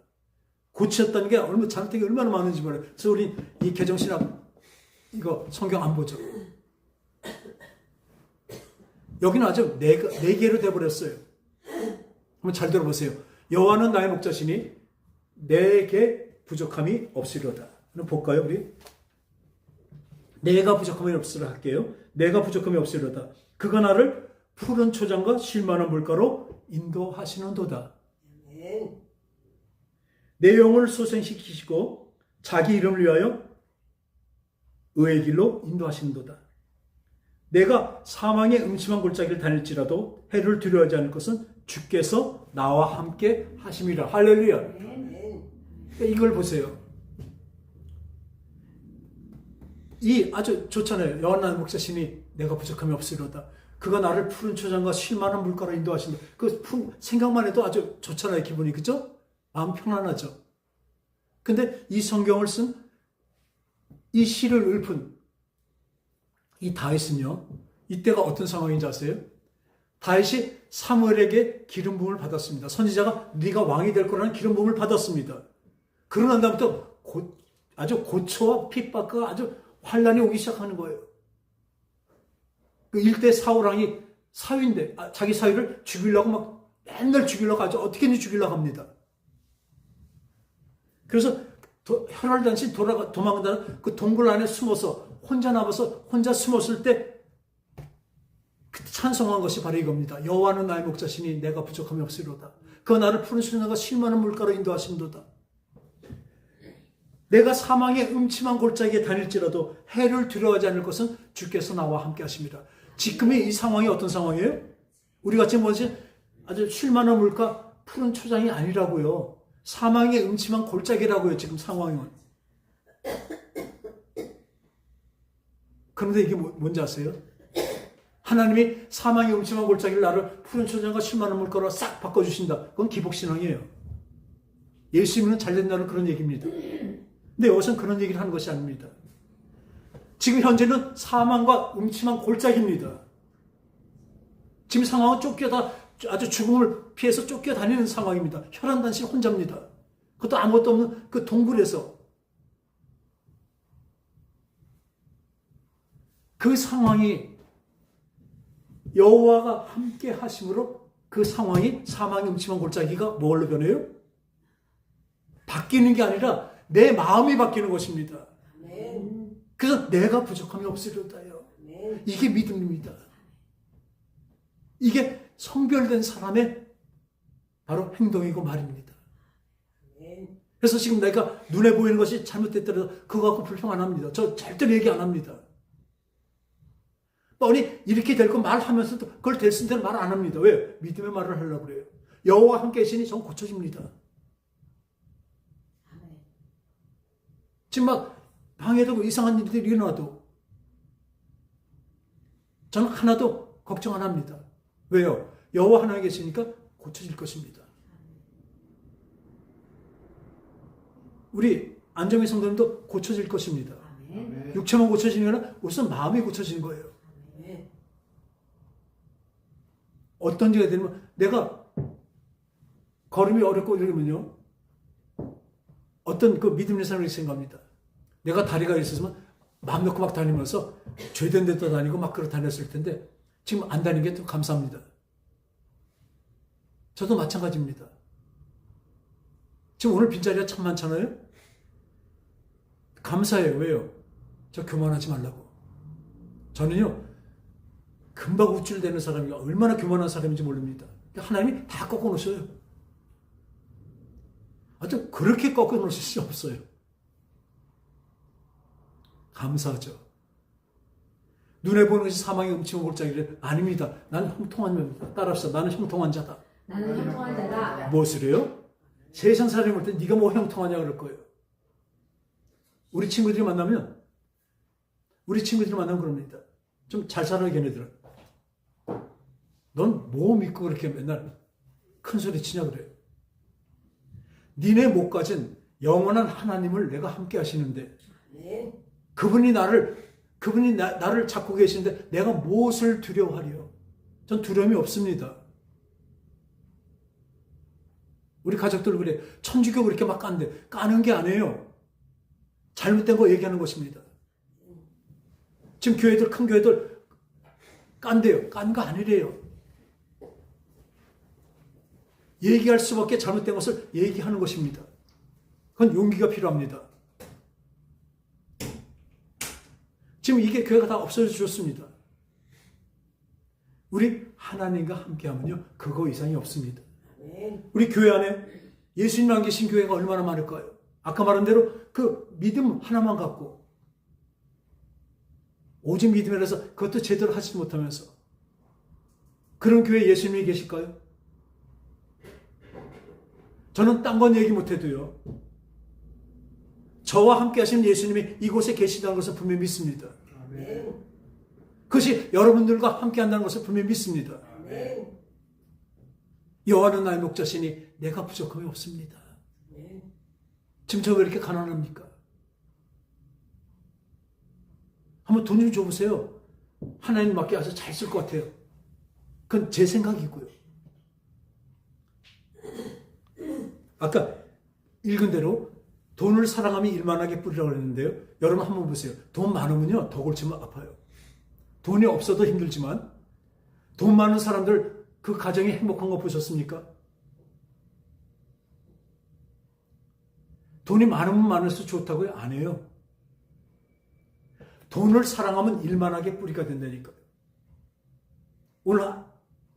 고쳤다는 게 잘못된 게 얼마나 많은지 몰라요. 그래서 우리 이 개정신학 이거 성경 안 보죠. 여기는 아주 네 개로 돼버렸어요. 한번 잘 들어보세요. 여호와는 나의 목자시니 내게 부족함이 없으리로다. 한번 볼까요, 우리? 내가 부족함이 없으리라 할게요. 내가 부족함이 없으리로다. 그가 나를 푸른 초장과 쉴만한 물가로 인도하시는도다. 내 영혼을 소생시키시고 자기 이름을 위하여 의의 길로 인도하시는도다. 내가 사망의 음침한 골짜기를 다닐지라도 해를 두려워하지 않을 것은 주께서 나와 함께 하심이라. 할렐루야. 이걸 보세요. 이 아주 좋잖아요. 여호와 나의 목자시니 내가 부족함이 없으리로다. 그가 나를 푸른 초장과 쉴만한 물가로 인도하신다. 그 생각만 해도 아주 좋잖아요. 기분이. 그죠? 마음 편안하죠. 근데 이 성경을 쓴 이 시를 읊은 이 다윗은요. 이때가 어떤 상황인지 아세요? 다윗이 사무엘에게 기름 부음을 받았습니다. 선지자가 네가 왕이 될 거라는 기름 부음을 받았습니다. 그러고 난 다음부터 아주 고초와 핍박과 아주 환란이 오기 시작하는 거예요. 그 일대 사울왕이 사위인데 자기 사위를 죽이려고 막 맨날 죽이려고 아주 어떻게든지 죽이려고 합니다. 그래서 혈혈단신 도망간다는 그 동굴 안에 숨어서 혼자 남아서 혼자 숨었을 때 찬송한 것이 바로 이겁니다. 여호와는 나의 목자시니 내가 부족함이 없으리로다. 그가 나를 푸른 수련과 쉴만한 물가로 인도하신도다. 내가 사망의 음침한 골짜기에 다닐지라도 해를 두려워하지 않을 것은 주께서 나와 함께 하십니다. 지금의 이 상황이 어떤 상황이에요? 우리가 지금 뭐지? 아주 쉴만한 물가 푸른 초장이 아니라고요. 사망의 음침한 골짜기라고요. 지금 상황은. 그런데 이게 뭔지 아세요? 하나님이 사망의 음침한 골짜기를 나를 푸른 초장과 쉴만한 물가로 싹 바꿔주신다. 그건 기복신앙이에요. 예수 믿으면 잘 된다는 그런 얘기입니다. 근데 여기서는 그런 얘기를 하는 것이 아닙니다. 지금 현재는 사망과 음침한 골짜기입니다. 지금 상황은 아주 죽음을 피해서 쫓겨다니는 상황입니다. 혈안단신 혼자입니다. 그것도 아무것도 없는 그 동굴에서. 그 상황이 여호와가 함께 하심으로 그 상황이 사망의 음침한 골짜기가 뭘로 변해요? 바뀌는 게 아니라 내 마음이 바뀌는 것입니다. 그래서 내가 부족함이 없으리로다요. 이게 믿음입니다. 이게 성별된 사람의 바로 행동이고 말입니다. 그래서 지금 내가 눈에 보이는 것이 잘못됐더라도 그거 갖고 불평 안 합니다. 저 절대로 얘기 안 합니다. 뻔히 이렇게 될 거 말하면서도 그걸 됐을 때는 말 안 합니다. 왜? 믿음의 말을 하려고 그래요. 여호와 함께 계시니 전 고쳐집니다. 지금 막 방에도 이상한 일들이 일어나도 저는 하나도 걱정 안 합니다. 왜요? 여호와 하나님 계시니까 고쳐질 것입니다. 우리 안정희 성도님도 고쳐질 것입니다. 육체만 고쳐지는 게 아니라 우선 마음이 고쳐지는 거예요. 어떤 지가 되면 내가 걸음이 어렵고 이러면요. 어떤 그 믿음 있는 사람이 생각합니다. 내가 다리가 있었으면 마음 놓고 막 다니면서 죄된 데도 다니고 막 그러 다녔을 텐데 지금 안 다니는 게 더 감사합니다. 저도 마찬가지입니다. 지금 오늘 빈자리가 참 많잖아요. 감사해요. 왜요? 저 교만하지 말라고. 저는요. 금방 우쭐대는 사람이 얼마나 교만한 사람인지 모릅니다. 하나님이 다 꺾어놓으셔요. 하여튼 그렇게 꺾어놓으실 수 없어요. 감사하죠. 눈에 보는 것이 사망의 음침한 골짜기를 아닙니다. 나는 형통한 자입니다. 따라합시다. 나는 형통한 자다. 나는 형통한 자다. 무엇을 해요? 세상 사람이 볼 때 네가 뭐 형통하냐 그럴 거예요. 우리 친구들이 만나면 그럽니다. 좀 잘 살아, 걔네들은. 넌 뭐 믿고 그렇게 맨날 큰 소리 치냐 그래. 니네 못 가진 영원한 하나님을 내가 함께 하시는데 그분이 나를 찾고 계시는데 내가 무엇을 두려워하리요? 전 두려움이 없습니다. 우리 가족들 그래. 천주교 그렇게 막 깐대. 까는 게 아니에요. 잘못된 거 얘기하는 것입니다. 지금 교회들, 큰 교회들 깐대요. 깐 거 아니래요. 얘기할 수밖에 잘못된 것을 얘기하는 것입니다. 그건 용기가 필요합니다. 지금 이게 교회가 다 없어져 줬습니다. 우리 하나님과 함께하면요, 그거 이상이 없습니다. 우리 교회 안에 예수님 안 계신 교회가 얼마나 많을까요? 아까 말한 대로 그 믿음 하나만 갖고 오직 믿음이라서 그것도 제대로 하지 못하면서 그런 교회에 예수님이 계실까요? 저는 딴 건 얘기 못해도요, 저와 함께 하시는 예수님이 이곳에 계시다는 것을 분명히 믿습니다. 그것이 여러분들과 함께 한다는 것을 분명히 믿습니다. 여호와는 나의 목자시니 내가 부족함이 없습니다. 지금 저 왜 이렇게 가난합니까? 한번 돈 좀 줘보세요. 하나님 맡겨 와서 잘 쓸 것 같아요. 그건 제 생각이고요. 아까 읽은 대로 돈을 사랑하면 일만하게 뿌리라고 했는데요. 여러분 한번 보세요. 돈 많으면요, 더 골치면 아파요. 돈이 없어도 힘들지만 돈 많은 사람들 그 가정이 행복한 거 보셨습니까? 돈이 많으면 많을수록 좋다고요? 안 해요. 돈을 사랑하면 일만하게 뿌리가 된다니까요. 오늘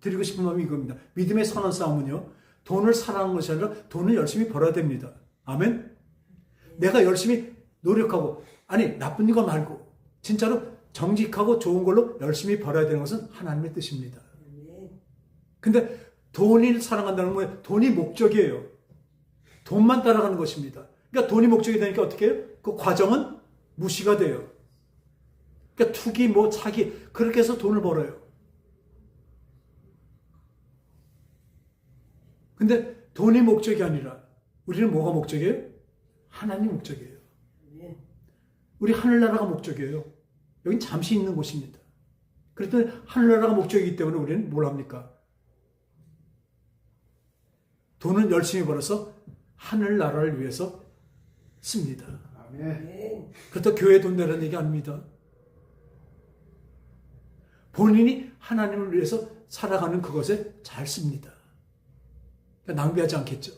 드리고 싶은 마음이 이겁니다. 믿음의 선한 싸움은요, 돈을 사랑하는 것이 아니라 돈을 열심히 벌어야 됩니다. 아멘? 내가 열심히 노력하고, 아니 나쁜 거 말고 진짜로 정직하고 좋은 걸로 열심히 벌어야 되는 것은 하나님의 뜻입니다. 근데 돈을 사랑한다는 건 뭐예요? 돈이 목적이에요. 돈만 따라가는 것입니다. 그러니까 돈이 목적이 되니까 어떻게 해요? 그 과정은 무시가 돼요. 그러니까 투기, 사기, 그렇게 해서 돈을 벌어요. 근데 돈이 목적이 아니라 우리는 뭐가 목적이에요? 하나님이 목적이에요. 우리 하늘나라가 목적이에요. 여긴 잠시 있는 곳입니다. 그랬더니 하늘나라가 목적이기 때문에 우리는 뭘 합니까? 돈은 열심히 벌어서 하늘나라를 위해서 씁니다. 그렇다고 교회 돈 내라는 얘기 아닙니다. 본인이 하나님을 위해서 살아가는 그것에 잘 씁니다. 그러니까 낭비하지 않겠죠.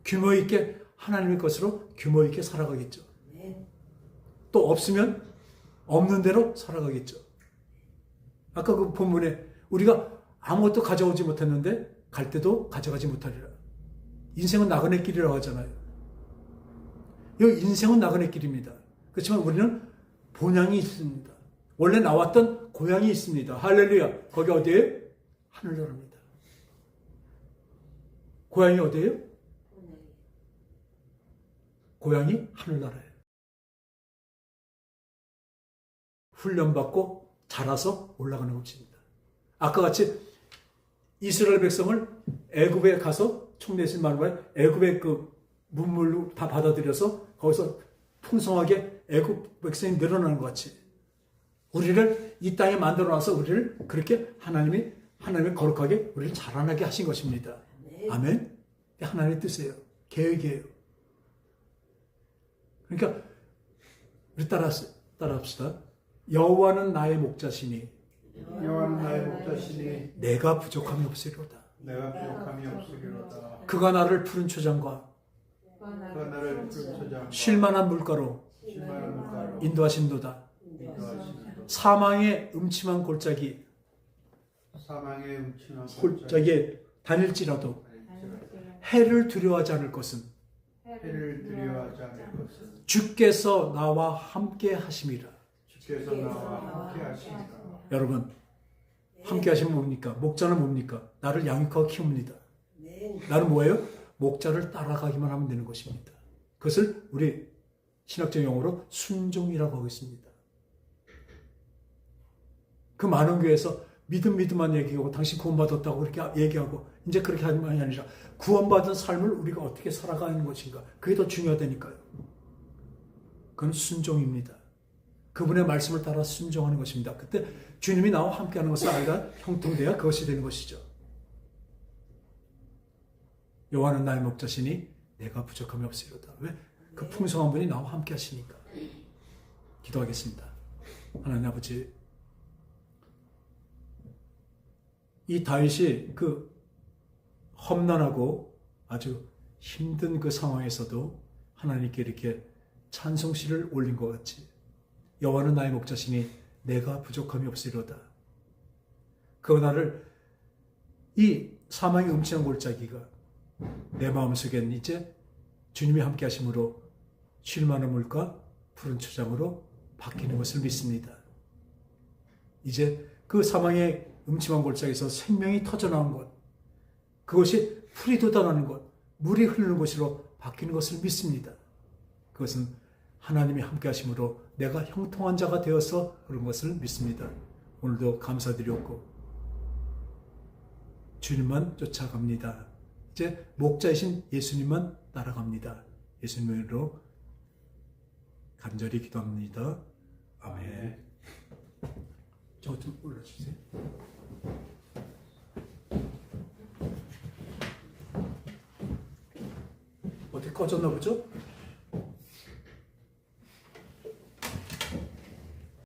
규모 있게 하나님의 것으로 규모 있게 살아가겠죠. 또 없으면 없는 대로 살아가겠죠. 아까 그 본문에 우리가 아무것도 가져오지 못했는데 갈 때도 가져가지 못하리라. 인생은 나그네 길이라고 하잖아요. 여기 인생은 나그네 길입니다. 그렇지만 우리는 본향이 있습니다. 원래 나왔던 고향이 있습니다. 할렐루야. 거기 어디예요? 하늘나라입니다. 고향이 어디예요? 고향이 하늘나라예요. 훈련받고 자라서 올라가는 것입니다. 아까 같이 이스라엘 백성을 애굽에 가서 총내신 말로 애굽의 그 문물로 다 받아들여서 거기서 풍성하게 애굽 백성이 늘어나는 것 같이 우리를 이 땅에 만들어놔서 우리를 그렇게 하나님이 거룩하게 우리를 자라나게 하신 것입니다. 아멘? 하나님의 뜻이에요. 계획이에요. 그러니까 우리 따라합시다. 여호와는 나의 목자시니 여호와는 나의 목자시니 내가 부족함이 없으리로다. 내가 부족함이 없으리로다. 그가 나를 푸른 초장과 그가 나를 푸른 초장 쉴만한 물가로 쉴만한 물가로 인도하신도다. 인도하시리로다. 사망의 음침한 골짜기 사망의 음침한 골짜기에 다닐지라도 해를 두려워하지 않을 것은 해를 두려워하지 않을 것은 주께서 나와 함께 하심이라. 주께서 나와 함께 하시니라. 여러분, 함께 하시면 뭡니까? 목자는 뭡니까? 나를 양육하고 키웁니다. 나는 뭐예요? 목자를 따라가기만 하면 되는 것입니다. 그것을 우리 신학적 용어로 순종이라고 하고 있습니다. 그 많은 교회에서 믿음만 얘기하고 당신 구원받았다고 그렇게 얘기하고 이제 그렇게 하는 것이 아니라 구원받은 삶을 우리가 어떻게 살아가는 것인가 그게 더 중요하다니까요. 그건 순종입니다. 그분의 말씀을 따라 순종하는 것입니다. 그때 주님이 나와 함께하는 것을 알다 형통돼야 그것이 되는 것이죠. 여호와는 나의 목자시니 내가 부족함이 없으리로다. 왜? 그 풍성한 분이 나와 함께 하시니까. 기도하겠습니다. 하나님 아버지, 이 다윗이 그 험난하고 아주 힘든 그 상황에서도 하나님께 이렇게 찬송시를 올린 것 같이 여호와는 나의 목자시니 내가 부족함이 없으리로다. 그 나를 이 사망의 음침한 골짜기가 내 마음속엔 이제 주님이 함께 하심으로 쉴 만한 물과 푸른 초장으로 바뀌는 것을 믿습니다. 이제 그 사망의 음침한 골짜기에서 생명이 터져나온 것, 그것이 풀이 돋아나는 것, 물이 흐르는 곳으로 바뀌는 것을 믿습니다. 그것은 하나님이 함께 하심으로 내가 형통한 자가 되어서 그런 것을 믿습니다. 오늘도 감사드렸고 주님만 쫓아갑니다. 이제 목자이신 예수님만 따라갑니다. 예수님으로 간절히 기도합니다. 아멘. 저 좀 올려주세요. 어떻게 꺼졌나 보죠?